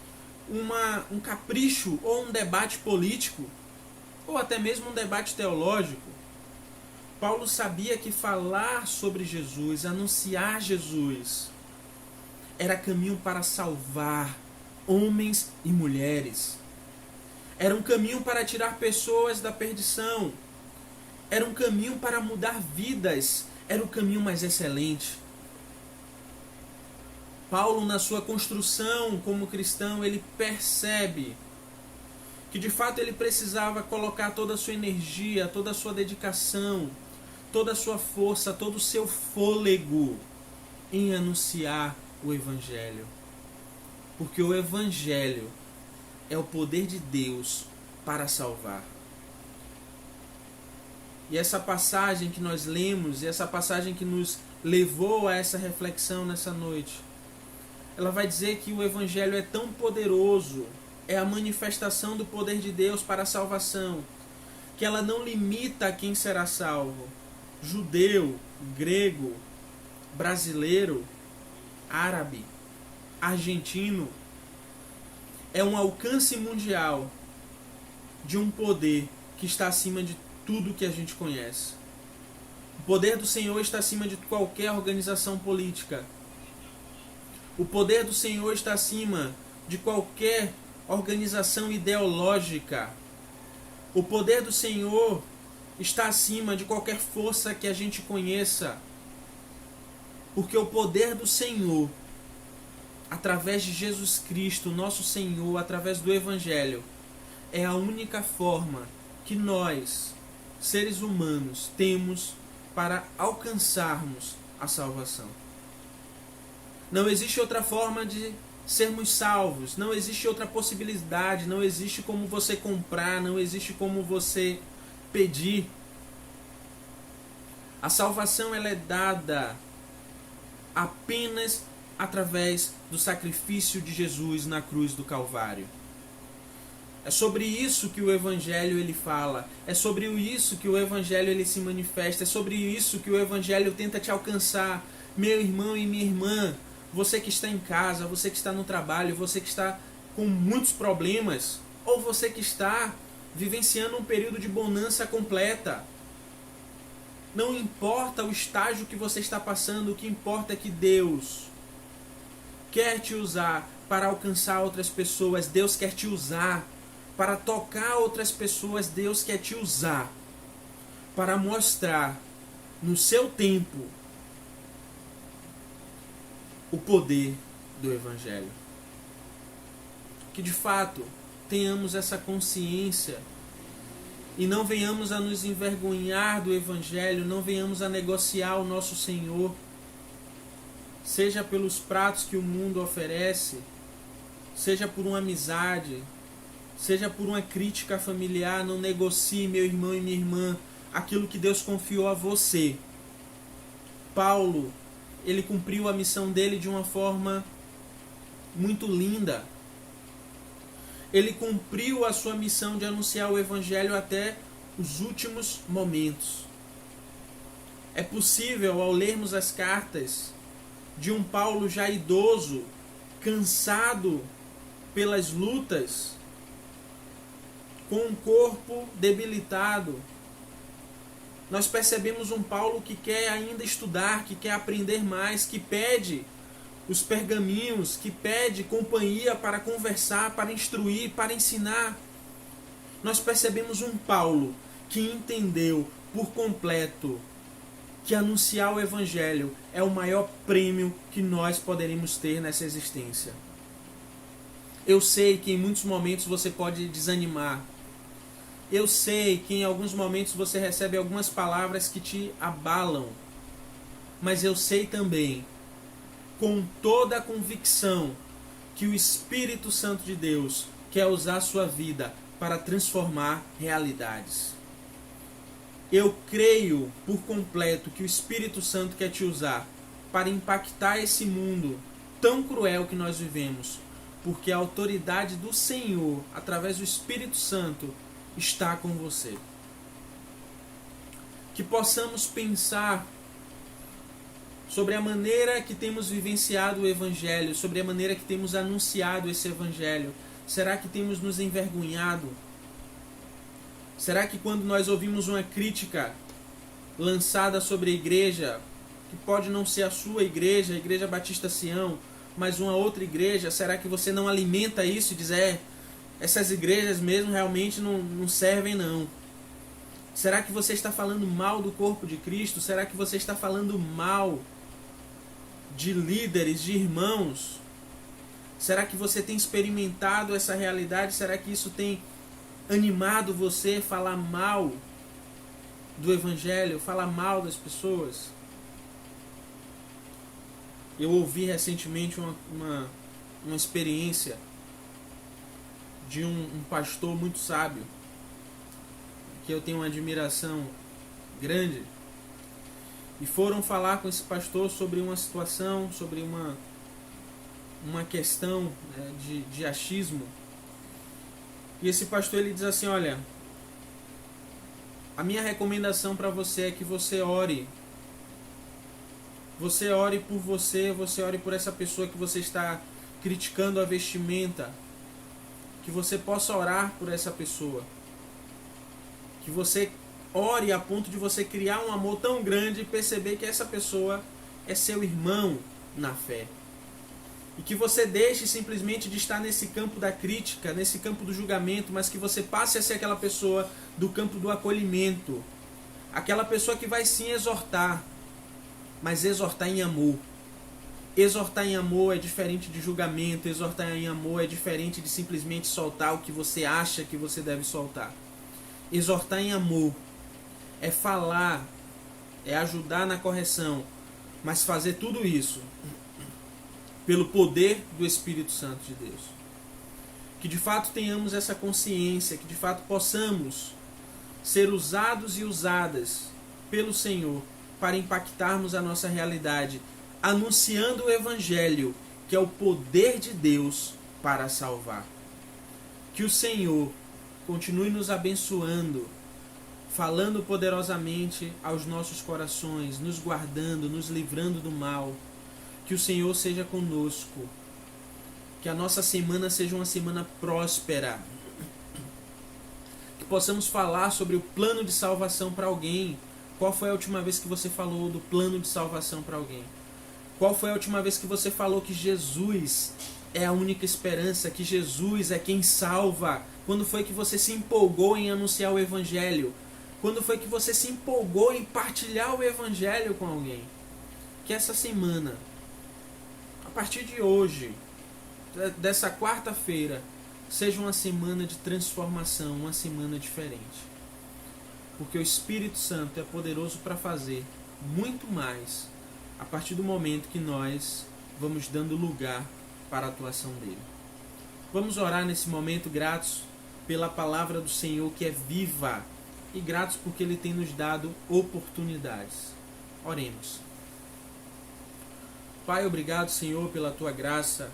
um capricho ou um debate político, ou até mesmo um debate teológico. Paulo sabia que falar sobre Jesus, anunciar Jesus, era caminho para salvar homens e mulheres. Era um caminho para tirar pessoas da perdição. Era um caminho para mudar vidas. Era o caminho mais excelente. Paulo, na sua construção como cristão, ele percebe que de fato ele precisava colocar toda a sua energia, toda a sua dedicação, toda a sua força, todo o seu fôlego em anunciar o Evangelho. Porque o Evangelho é o poder de Deus para salvar. E essa passagem que nós lemos, e essa passagem que nos levou a essa reflexão nessa noite, ela vai dizer que o Evangelho é tão poderoso, é a manifestação do poder de Deus para a salvação, que ela não limita a quem será salvo. Judeu, grego, brasileiro, árabe, argentino, é um alcance mundial de um poder que está acima de tudo que a gente conhece. O poder do Senhor está acima de qualquer organização política. O poder do Senhor está acima de qualquer organização ideológica. O poder do Senhor está acima de qualquer força que a gente conheça. Porque o poder do Senhor, através de Jesus Cristo, nosso Senhor, através do Evangelho, é a única forma que nós, seres humanos, temos para alcançarmos a salvação. Não existe outra forma de sermos salvos, não existe outra possibilidade, não existe como você comprar, não existe como você pedir. A salvação ela é dada apenas através do sacrifício de Jesus na cruz do Calvário. É sobre isso que o Evangelho ele fala, é sobre isso que o Evangelho ele se manifesta, é sobre isso que o Evangelho tenta te alcançar, meu irmão e minha irmã. você que está em casa, você que está no trabalho, você que está com muitos problemas, ou você que está vivenciando um período de bonança completa. Não importa o estágio que você está passando, o que importa é que Deus quer te usar para alcançar outras pessoas. Deus quer te usar para tocar outras pessoas. Deus quer te usar para mostrar no seu tempo o poder do Evangelho. Que de fato tenhamos essa consciência e não venhamos a nos envergonhar do Evangelho, não venhamos a negociar o nosso Senhor, seja pelos pratos que o mundo oferece, seja por uma amizade, seja por uma crítica familiar. Não negocie, meu irmão e minha irmã, aquilo que Deus confiou a você. Paulo, ele cumpriu a missão dele de uma forma muito linda. Ele cumpriu a sua missão de anunciar o Evangelho até os últimos momentos. É possível, ao lermos as cartas de um Paulo já idoso, cansado pelas lutas, com um corpo debilitado, nós percebemos um Paulo que quer ainda estudar, que quer aprender mais, que pede os pergaminhos, que pede companhia para conversar, para instruir, para ensinar. Nós percebemos um Paulo que entendeu por completo que anunciar o Evangelho é o maior prêmio que nós poderíamos ter nessa existência. Eu sei que em muitos momentos você pode desanimar. Eu sei que em alguns momentos você recebe algumas palavras que te abalam. Mas eu sei também, com toda a convicção, que o Espírito Santo de Deus quer usar a sua vida para transformar realidades. Eu creio por completo que o Espírito Santo quer te usar para impactar esse mundo tão cruel que nós vivemos, porque a autoridade do Senhor, através do Espírito Santo, está com você. Que possamos pensar sobre a maneira que temos vivenciado o Evangelho, sobre a maneira que temos anunciado esse Evangelho. Será que temos nos envergonhado? Será que quando nós ouvimos uma crítica lançada sobre a igreja, que pode não ser a sua igreja, a Igreja Batista Sião, mas uma outra igreja, será que você não alimenta isso e diz, essas igrejas mesmo realmente não servem não? Será que você está falando mal do corpo de Cristo? Será que você está falando mal de líderes, de irmãos? Será que você tem experimentado essa realidade? Será que isso tem animado você a falar mal do Evangelho, falar mal das pessoas? Eu ouvi recentemente uma experiência de um pastor muito sábio, que eu tenho uma admiração grande, e foram falar com esse pastor sobre uma situação, sobre uma questão de achismo. E esse pastor ele diz assim, olha, a minha recomendação para você é que você ore. Você ore por você ore por essa pessoa que você está criticando a vestimenta. Que você possa orar por essa pessoa. Que você ore a ponto de você criar um amor tão grande e perceber que essa pessoa é seu irmão na fé. E que você deixe simplesmente de estar nesse campo da crítica, nesse campo do julgamento, mas que você passe a ser aquela pessoa do campo do acolhimento. Aquela pessoa que vai sim exortar, mas exortar em amor. Exortar em amor é diferente de julgamento, exortar em amor é diferente de simplesmente soltar o que você acha que você deve soltar. Exortar em amor é falar, é ajudar na correção, mas fazer tudo isso pelo poder do Espírito Santo de Deus. Que de fato tenhamos essa consciência, que de fato possamos ser usados e usadas pelo Senhor para impactarmos a nossa realidade, anunciando o Evangelho, que é o poder de Deus para salvar. Que o Senhor continue nos abençoando, falando poderosamente aos nossos corações, nos guardando, nos livrando do mal. Que o Senhor seja conosco. Que a nossa semana seja uma semana próspera. Que possamos falar sobre o plano de salvação para alguém. Qual foi a última vez que você falou do plano de salvação para alguém? Qual foi a última vez que você falou que Jesus é a única esperança, que Jesus é quem salva? Quando foi que você se empolgou em anunciar o Evangelho? Quando foi que você se empolgou em partilhar o Evangelho com alguém? Que essa semana, a partir de hoje, dessa quarta-feira, seja uma semana de transformação, uma semana diferente. Porque o Espírito Santo é poderoso para fazer muito mais a partir do momento que nós vamos dando lugar para a atuação dele. Vamos orar nesse momento gratos pela palavra do Senhor que é viva e gratos porque ele tem nos dado oportunidades. Oremos. Pai, obrigado, Senhor, pela tua graça.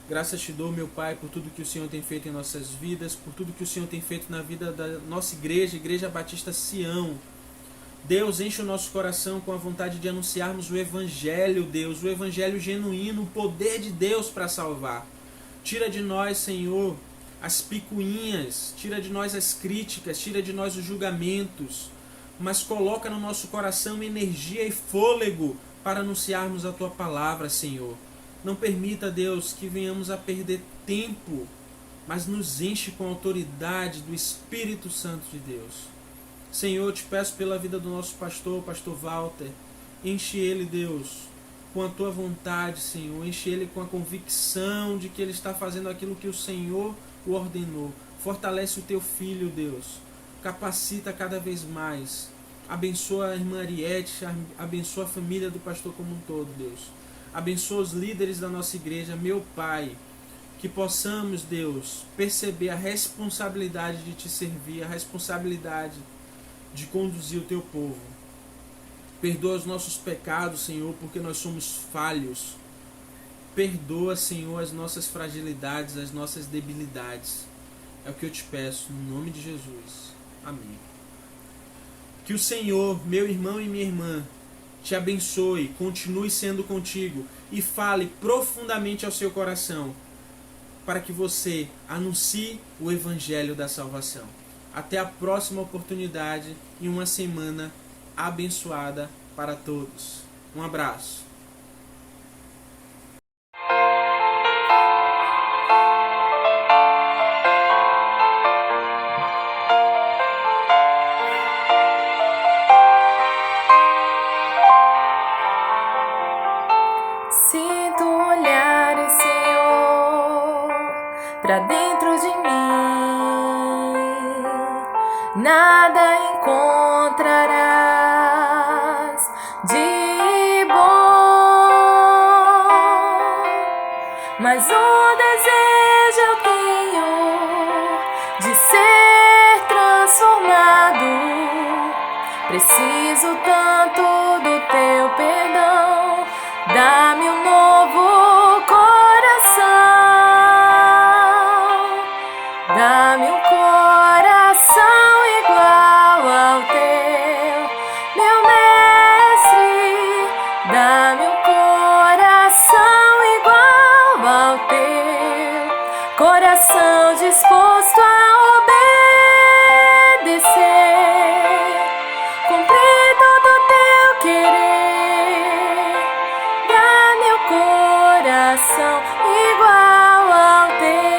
Graças te dou, meu Pai, por tudo que o Senhor tem feito em nossas vidas, por tudo que o Senhor tem feito na vida da nossa igreja, Igreja Batista Sião. Deus, enche o nosso coração com a vontade de anunciarmos o Evangelho, Deus, o Evangelho genuíno, o poder de Deus para salvar. Tira de nós, Senhor, as picuinhas, tira de nós as críticas, tira de nós os julgamentos, mas coloca no nosso coração energia e fôlego para anunciarmos a Tua palavra, Senhor. Não permita, Deus, que venhamos a perder tempo, mas nos enche com a autoridade do Espírito Santo de Deus. Senhor, eu te peço pela vida do nosso pastor, o pastor Walter. Enche ele, Deus, com a tua vontade, Senhor. Enche ele com a convicção de que ele está fazendo aquilo que o Senhor o ordenou. Fortalece o teu filho, Deus. Capacita cada vez mais. Abençoa a irmã Ariete, abençoa a família do pastor como um todo, Deus. Abençoa os líderes da nossa igreja, meu Pai. Que possamos, Deus, perceber a responsabilidade de te servir, a responsabilidade de conduzir o teu povo. Perdoa os nossos pecados, Senhor, porque nós somos falhos. Perdoa, Senhor, as nossas fragilidades, as nossas debilidades. É o que eu te peço, no nome de Jesus. Amém. Que o Senhor, meu irmão e minha irmã, te abençoe, continue sendo contigo e fale profundamente ao seu coração para que você anuncie o Evangelho da salvação. Até a próxima oportunidade e uma semana abençoada para todos. Um abraço. Sinto olhares, Senhor, pra dentro de mim. Nada encontrarás de bom, mas um desejo eu tenho de ser transformado. Preciso tanto do teu perdão. Dá-me um novo coração, dá-me um coração igual ao teu, meu mestre. Dá-me um coração igual ao teu, coração disposto a obedecer, cumprir todo o teu querer. Coração igual ao teu.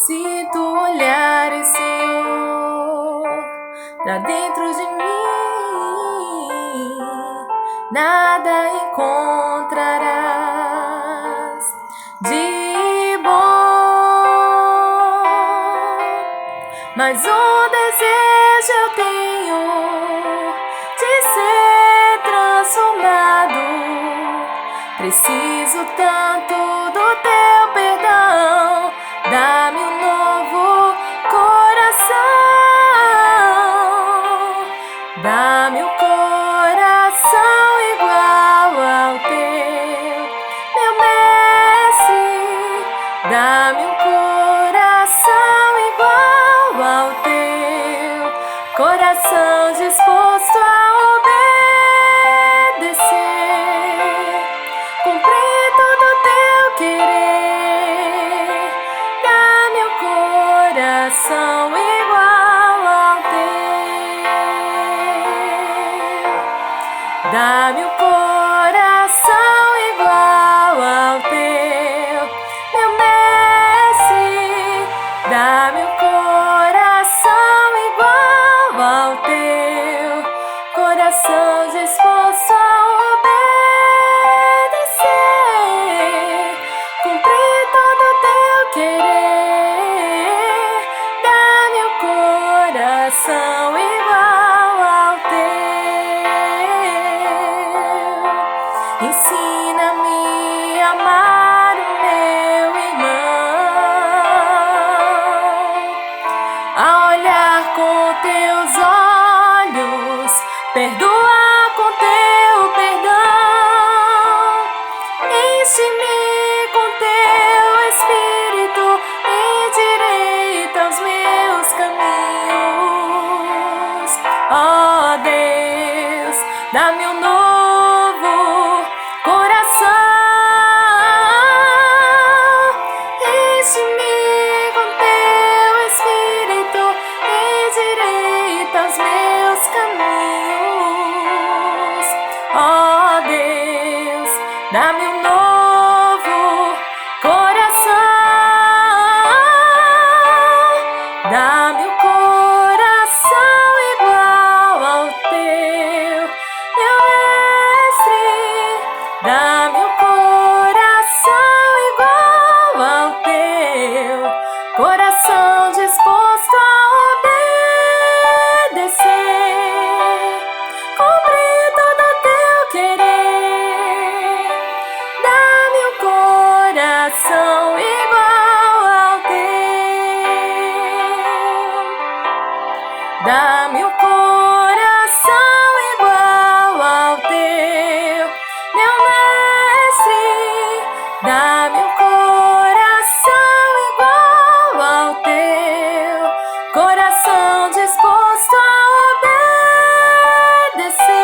Sinto olhares, Senhor, pra dentro de mim. Nada encontrarás de bom, mas um desejo eu tenho de ser transformado. Preciso tanto do teu perdão. Dá-me um novo coração, dá-me um coração igual ao teu, meu mestre. Ensina-me a amar o meu irmão, a olhar com teus olhos, perdoar com teu perdão. Enche-me com teu Espírito, endireita os meus caminhos. Ó Deus, dá-me um novo coração. Enche-me com teu Espírito, endireita os meus caminhos. Ó Deus, dá-me um novo coração. Dá-me um coração igual ao teu, meu mestre. Dá-me um coração igual ao teu, coração disposto a obedecer, cumprir todo o teu querer. Dá-me um coração igual ao teu. Dá-me um coração igual ao teu, meu mestre. Dá-me um coração igual ao teu, coração disposto a obedecer,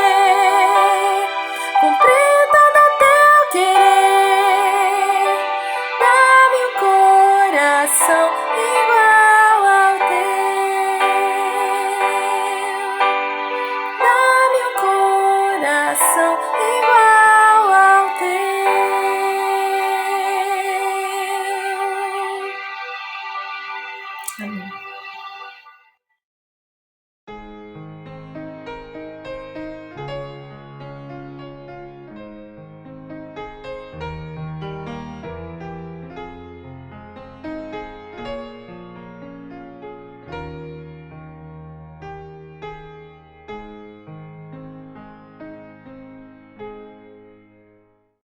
cumprir todo o teu querer. Dá-me um coração igual ao teu. Dá-me um coração igual